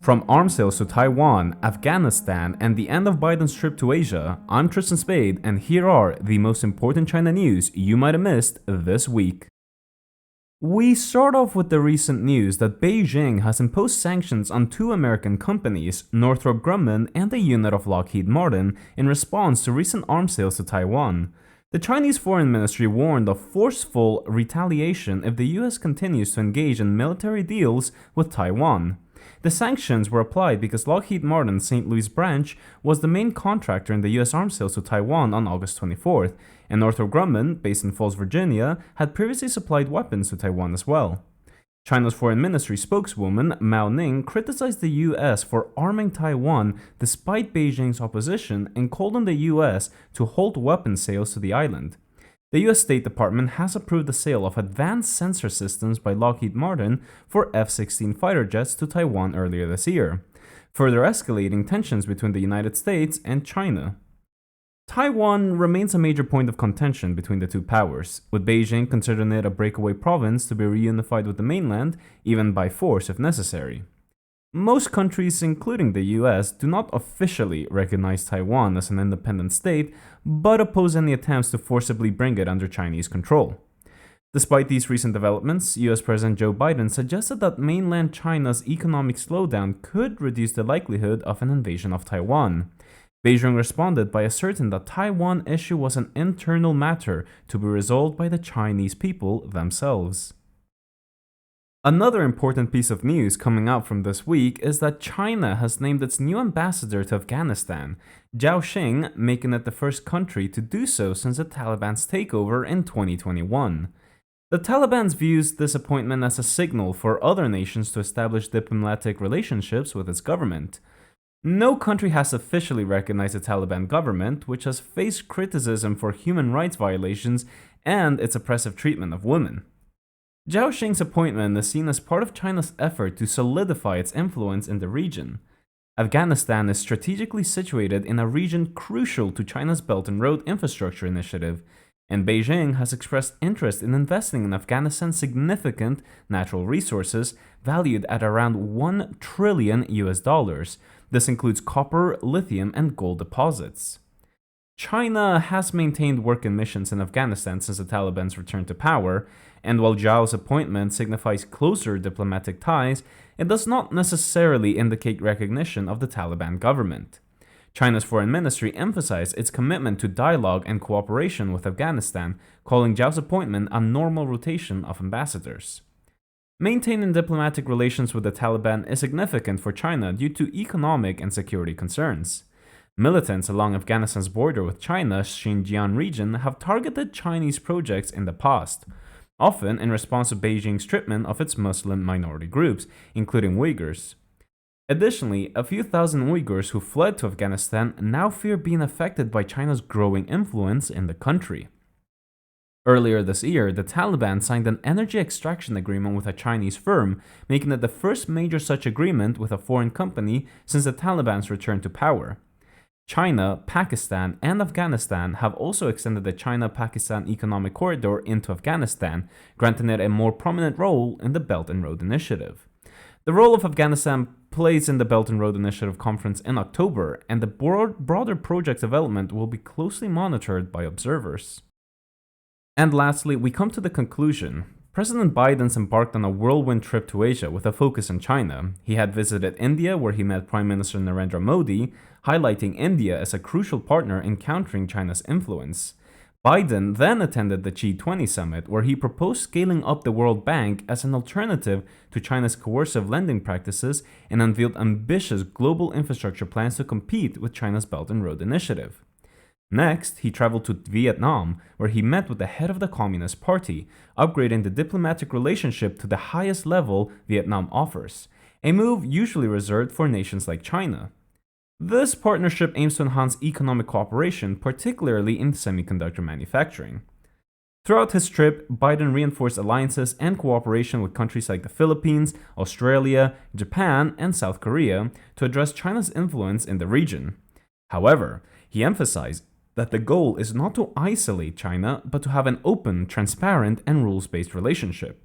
From arms sales to Taiwan, Afghanistan, and the end of Biden's trip to Asia, I'm Tristan Spade, and here are the most important China news you might have missed this week. We start off with the recent news that Beijing has imposed sanctions on two American companies, Northrop Grumman and a unit of Lockheed Martin, in response to recent arms sales to Taiwan. The Chinese Foreign Ministry warned of forceful retaliation if the US continues to engage in military deals with Taiwan. The sanctions were applied because Lockheed Martin's St. Louis branch was the main contractor in the US arms sales to Taiwan on August 24th, and Northrop Grumman, based in Falls, Virginia, had previously supplied weapons to Taiwan as well. China's Foreign Ministry spokeswoman Mao Ning criticized the US for arming Taiwan despite Beijing's opposition and called on the US to halt weapons sales to the island. The US State Department has approved the sale of advanced sensor systems by Lockheed Martin for F-16 fighter jets to Taiwan earlier this year, further escalating tensions between the United States and China. Taiwan remains a major point of contention between the two powers, with Beijing considering it a breakaway province to be reunified with the mainland, even by force if necessary. Most countries, including the US, do not officially recognize Taiwan as an independent state, but oppose any attempts to forcibly bring it under Chinese control. Despite these recent developments, US President Joe Biden suggested that mainland China's economic slowdown could reduce the likelihood of an invasion of Taiwan. Beijing responded by asserting that Taiwan issue was an internal matter to be resolved by the Chinese people themselves. Another important piece of news coming out from this week is that China has named its new ambassador to Afghanistan, Zhao Xing, making it the first country to do so since the Taliban's takeover in 2021. The Taliban views this appointment as a signal for other nations to establish diplomatic relationships with its government. No country has officially recognized the Taliban government, which has faced criticism for human rights violations and its oppressive treatment of women. Zhao Xing's appointment is seen as part of China's effort to solidify its influence in the region. Afghanistan is strategically situated in a region crucial to China's Belt and Road Infrastructure Initiative, and Beijing has expressed interest in investing in Afghanistan's significant natural resources valued at around $1 trillion. This includes copper, lithium, and gold deposits. China has maintained work and missions in Afghanistan since the Taliban's return to power, and while Zhao's appointment signifies closer diplomatic ties, it does not necessarily indicate recognition of the Taliban government. China's foreign ministry emphasized its commitment to dialogue and cooperation with Afghanistan, calling Zhao's appointment a normal rotation of ambassadors. Maintaining diplomatic relations with the Taliban is significant for China due to economic and security concerns. Militants along Afghanistan's border with China's Xinjiang region have targeted Chinese projects in the past, often in response to Beijing's treatment of its Muslim minority groups, including Uyghurs. Additionally, a few thousand Uyghurs who fled to Afghanistan now fear being affected by China's growing influence in the country. Earlier this year, the Taliban signed an energy extraction agreement with a Chinese firm, making it the first major such agreement with a foreign company since the Taliban's return to power. China, Pakistan, and Afghanistan have also extended the China-Pakistan Economic Corridor into Afghanistan, granting it a more prominent role in the Belt and Road Initiative. The role of Afghanistan plays in the Belt and Road Initiative conference in October, and the broader project development will be closely monitored by observers. And lastly, we come to the conclusion. President Biden's embarked on a whirlwind trip to Asia with a focus on China. He had visited India, where he met Prime Minister Narendra Modi, highlighting India as a crucial partner in countering China's influence. Biden then attended the G20 summit, where he proposed scaling up the World Bank as an alternative to China's coercive lending practices and unveiled ambitious global infrastructure plans to compete with China's Belt and Road Initiative. Next, he traveled to Vietnam, where he met with the head of the Communist Party, upgrading the diplomatic relationship to the highest level Vietnam offers, a move usually reserved for nations like China. This partnership aims to enhance economic cooperation, particularly in semiconductor manufacturing. Throughout his trip, Biden reinforced alliances and cooperation with countries like the Philippines, Australia, Japan, and South Korea to address China's influence in the region. However, he emphasized that the goal is not to isolate China, but to have an open, transparent, and rules-based relationship.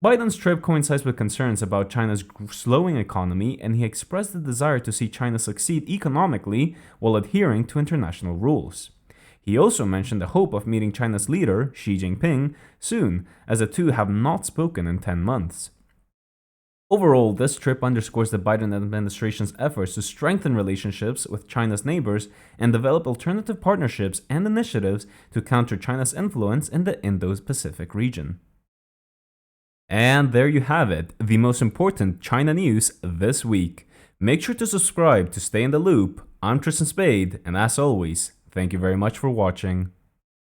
Biden's trip coincides with concerns about China's slowing economy, and he expressed the desire to see China succeed economically while adhering to international rules. He also mentioned the hope of meeting China's leader, Xi Jinping, soon, as the two have not spoken in 10 months. Overall, this trip underscores the Biden administration's efforts to strengthen relationships with China's neighbors and develop alternative partnerships and initiatives to counter China's influence in the Indo-Pacific region. And there you have it, the most important China news this week. Make sure to subscribe to stay in the loop. I'm Tristan Spade, and as always, thank you very much for watching.